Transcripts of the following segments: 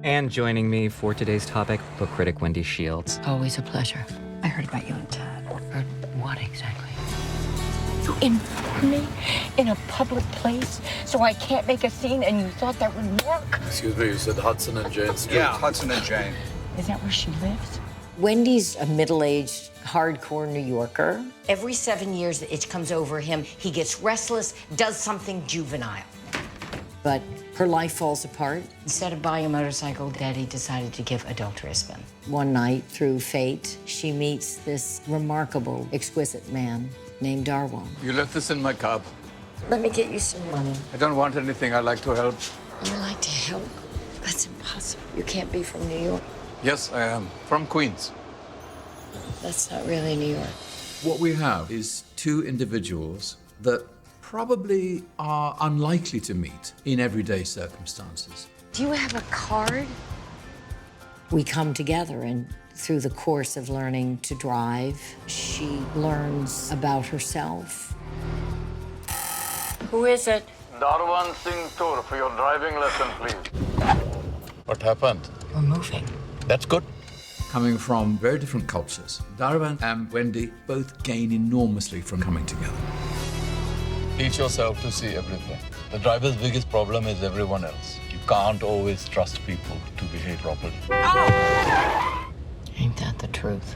And joining me for today's topic, book critic Wendy Shields. Always a pleasure. I heard about you and Ted. Heard what exactly? You informed me in a public place so I can't make a scene, and you thought that would work? Excuse me, you said Hudson and Jane Street? Yeah, Hudson and Jane. Is that where she lives? Wendy's a middle-aged, hardcore New Yorker. Every 7 years, the itch comes over him. He gets restless, does something juvenile. But her life falls apart. Instead of buying a motorcycle, Daddy decided to give adultery a spin. One night, through fate, she meets this remarkable, exquisite man named Darwan. You left this in my cab. Let me get you some money. I don't want anything. I like to help. You like to help? That's impossible. You can't be from New York. Yes, I am. From Queens. That's not really New York. What we have is two individuals that probably are unlikely to meet in everyday circumstances. Do you have a card? We come together, and through the course of learning to drive, she learns about herself. Who is it? Darwan Singh Tour for your driving lesson, please. What happened? We're moving. That's good. Coming from very different cultures, Darwan and Wendy both gain enormously from coming together. Teach yourself to see everything. The driver's biggest problem is everyone else. You can't always trust people to behave properly. Ain't that the truth?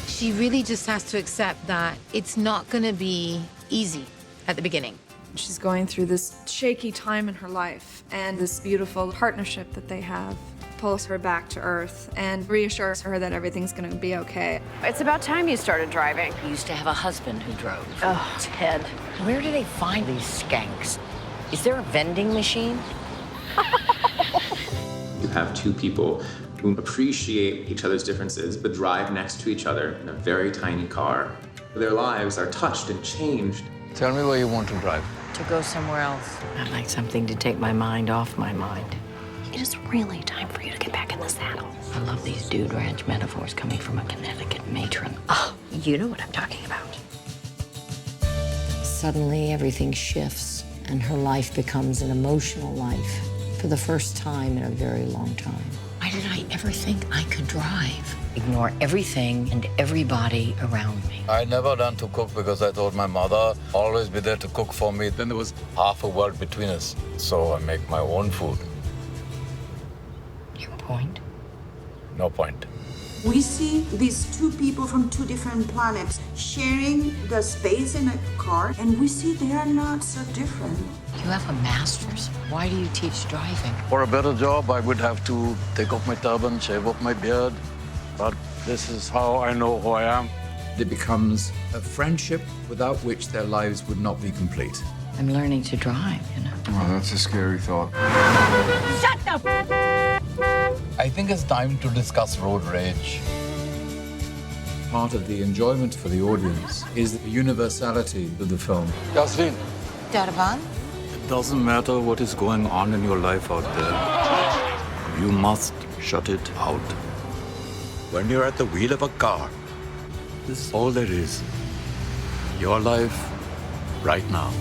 She really just has to accept that it's not going to be easy at the beginning. She's going through this shaky time in her life, and this beautiful partnership that they have pulls her back to earth and reassures her that everything's going to be okay. It's about time you started driving. He used to have a husband who drove. Oh, Ted. Where do they find these skanks? Is there a vending machine? You have two people who appreciate each other's differences but drive next to each other in a very tiny car. Their lives are touched and changed. Tell me where you want to drive. To go somewhere else. I'd like something to take my mind off my mind. It is really time for you to get back in the saddle. I love these dude ranch metaphors coming from a Connecticut matron. Oh, you know what I'm talking about. Suddenly, everything shifts, and her life becomes an emotional life for the first time in a very long time. Why did I ever think I could drive? Ignore everything and everybody around me. I never learned to cook because I thought my mother always be there to cook for me. Then there was half a world between us. So I make my own food. Your point? No point. We see these two people from two different planets sharing the space in a car, and we see they are not so different. You have a master's. Why do you teach driving? For a better job, I would have to take off my turban, shave off my beard. But this is how I know who I am. It becomes a friendship without which their lives would not be complete. I'm learning to drive, you know. Oh, that's a scary thought. Shut the I think it's time to discuss road rage. Part of the enjoyment for the audience is the universality of the film. Yasleen, Darwan? it doesn't matter what is going on in your life out there. You must shut it out. When you're at the wheel of a car, this is all there is. Your life right now.